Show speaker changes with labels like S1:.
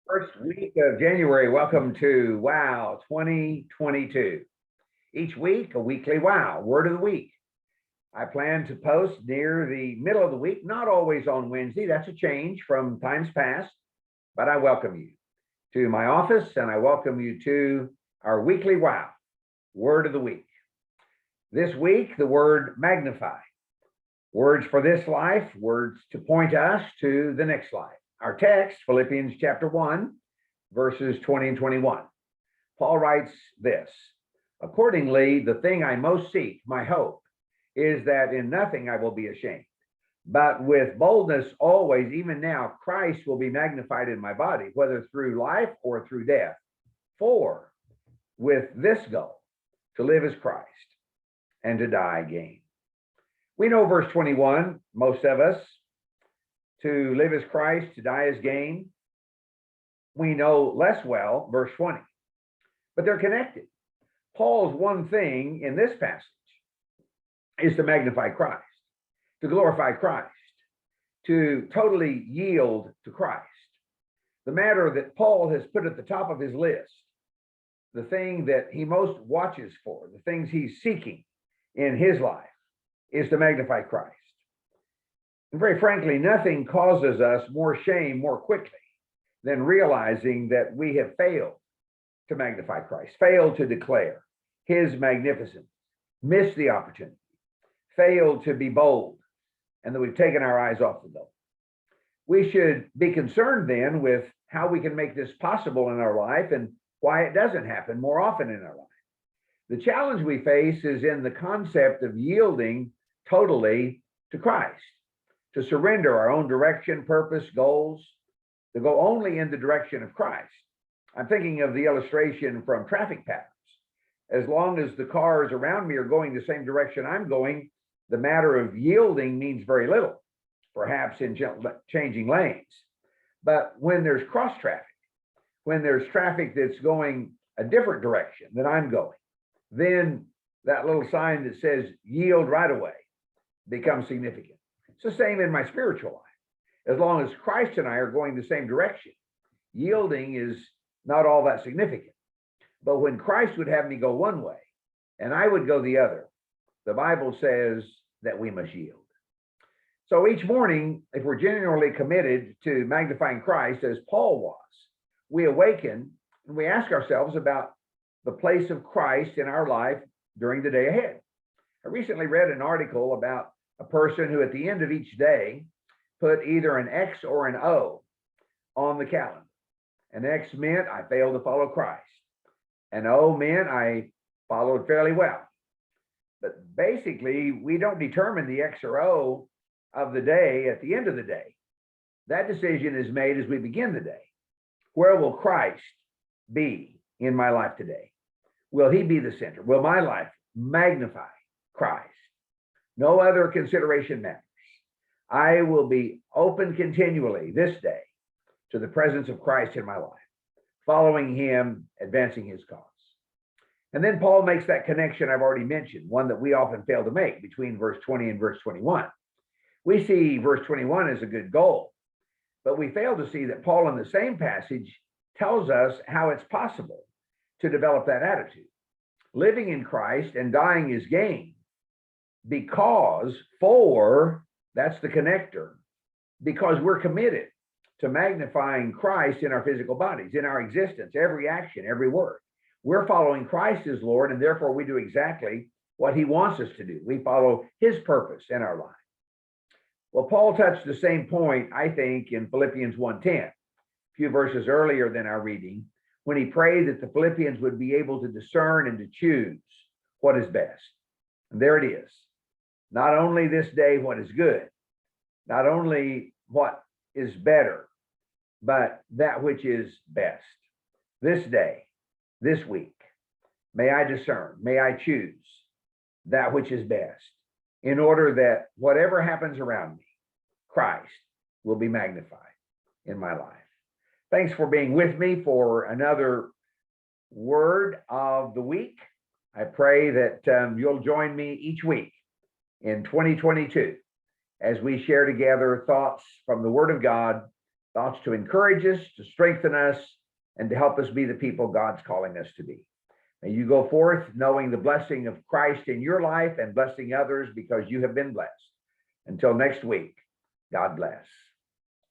S1: First week of January. Welcome to Wow 2022. Each week, a weekly Wow word of the week. I plan to post near the middle of the week, not always on Wednesday. That's a change from times past, but I welcome you to my office and I welcome you to our weekly Wow word of the week. This week, the word magnify. Words for this life, words to point us to the next life. Our text, Philippians chapter 1, verses 20 and 21. Paul writes this, accordingly, the thing I most seek, my hope, is that in nothing I will be ashamed, but with boldness always, even now, Christ will be magnified in my body, whether through life or through death. For with this goal, to live as Christ and to die gain. We know verse 21, most of us, to live as Christ, to die as gain. We know less well verse 20, but they're connected. Paul's one thing in this passage is to magnify Christ, to glorify Christ, to totally yield to Christ. The matter that Paul has put at the top of his list, the thing that he most watches for, the things he's seeking in his life, is to magnify Christ. And very frankly, nothing causes us more shame more quickly than realizing that we have failed to magnify Christ, failed to declare his magnificence, missed the opportunity, failed to be bold, and that we've taken our eyes off the goal. We should be concerned then with how we can make this possible in our life and why it doesn't happen more often in our life. The challenge we face is in the concept of yielding totally to Christ, to surrender our own direction, purpose, goals, to go only in the direction of Christ. I'm thinking of the illustration from traffic patterns. As long as the cars around me are going the same direction I'm going, the matter of yielding means very little, perhaps in changing lanes. But when there's cross traffic, when there's traffic that's going a different direction than I'm going, then that little sign that says yield right away becomes significant. It's the same in my spiritual life. As long as Christ and I are going the same direction, yielding is not all that significant. But when Christ would have me go one way and I would go the other, the Bible says that we must yield. So each morning, if we're genuinely committed to magnifying Christ, as Paul was, we awaken and we ask ourselves about the place of Christ in our life during the day ahead. I recently read an article about a person who at the end of each day put either an X or an O on the calendar. An X meant I failed to follow Christ. An O meant I followed fairly well. But basically, we don't determine the X or O of the day at the end of the day. That decision is made as we begin the day. Where will Christ be in my life today? Will he be the center? Will my life magnify Christ? No other consideration matters. I will be open continually this day to the presence of Christ in my life, following him, advancing his cause. And then Paul makes that connection I've already mentioned, one that we often fail to make between verse 20 and verse 21. We see verse 21 as a good goal, but we fail to see that Paul in the same passage tells us how it's possible to develop that attitude. Living in Christ and dying is gain. Because that's the connector, because we're committed to magnifying Christ in our physical bodies, in our existence, every action, every word. We're following Christ as Lord, and therefore we do exactly what he wants us to do. We follow his purpose in our life. Well, Paul touched the same point, I think, in Philippians 1:10, a few verses earlier than our reading, when he prayed that the Philippians would be able to discern and to choose what is best. And there it is. Not only this day what is good, not only what is better, but that which is best. This day, this week, may I discern, may I choose that which is best, in order that whatever happens around me, Christ will be magnified in my life. Thanks for being with me for another word of the week. I pray that you'll join me each week in 2022 as we share together thoughts from the Word of God thoughts to encourage us, to strengthen us, and to help us be the people God's calling us to be. May you go forth knowing the blessing of Christ in your life and blessing others because you have been blessed. Until next week, God bless.